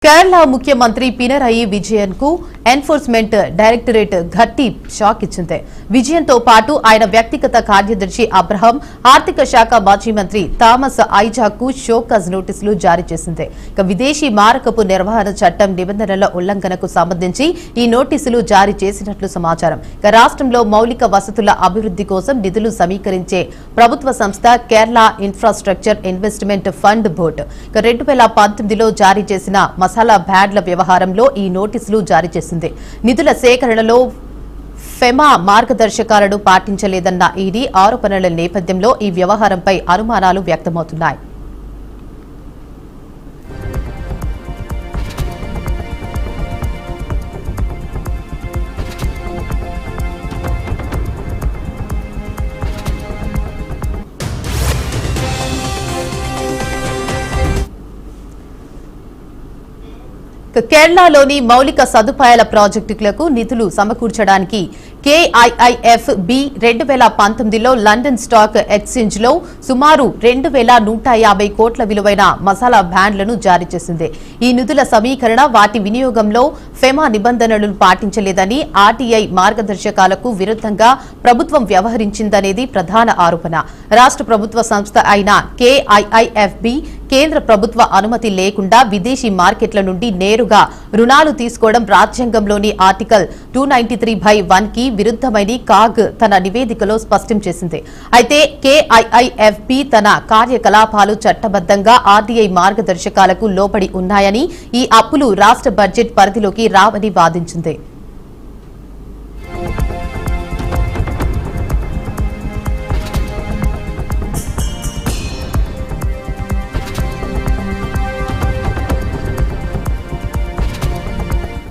కేరళ ముఖ్యమంత్రి పినరయి విజయన్ కు enforcement directorate గట్టి షాక్ ఇచ్చింది. విజయన్ తో పాటు ఆయన వ్యక్తిగత కార్యదర్శి అబ్రహం, ఆర్థిక శాఖ మాజీ మంత్రి థామస్ ఐజాక్ కు షోకాజ్ నోటీసులు జారీ చేసింది. విదేశీ మారకపు నిర్వహణ చట్టం నిబంధనల ఉల్లంఘనకు సంబంధించి ఈ నోటీసులు జారీ చేసినట్లు సమాచారం. రాష్ట్రంలో మౌలిక వసతుల అభివృద్ధి కోసం నిధులు సమీకరించే ప్రభుత్వ సంస్థ Kerala infrastructure investment fund board 2019లో జారీ చేసిన మసాలా బ్యాడ్ల వ్యవహారంలో ఈ నోటీసులు జారీ చేసింది. నిధుల సేకరణలో ఫెమా మార్గదర్శకాలను పాటించలేదన్న ఈడీ ఆరోపణల నేపథ్యంలో ఈ వ్యవహారంపై అనుమానాలు వ్యక్తమవుతున్నాయి. కేరళలోని మౌలిక సదుపాయాల ప్రాజెక్టులకు నిధులు సమకూర్చడానికి KIIFB 2019లో లండన్ స్టాక్ ఎక్స్చేంజ్ లో సుమారు 2150 కోట్ల విలువైన మసాలా బ్యాండ్లను జారీ చేసింది. ఈ నిధుల సమీకరణ, వాటి వినియోగంలో ఫెమా నిబంధనలను పాటించలేదని, RTI మార్గదర్శకాలకు విరుద్ధంగా ప్రభుత్వం వ్యవహరించిందనేది ప్రధాన ఆరోపణ. రాష్ట్ర ప్రభుత్వ సంస్థ అయిన KIIFB కేంద్ర ప్రభుత్వ అనుమతి లేకుండా విదేశీ మార్కెట్ల నుండి నేరుగా రుణాలు తీసుకోవడం రాజ్యాంగంలోని ఆర్టికల్ 293(1) కి విరుద్ధమని కాగ్ తన నివేదికలో స్పష్టం చేసింది. అయితే KIIFB తన కార్యకలాపాలు చట్టబద్దంగా RTI మార్గదర్శకాలకు లోబడి ఉన్నాయని, ఈ అప్పులు రాష్ట్ర బడ్జెట్ పరిధిలోకి రావని వాదించింది.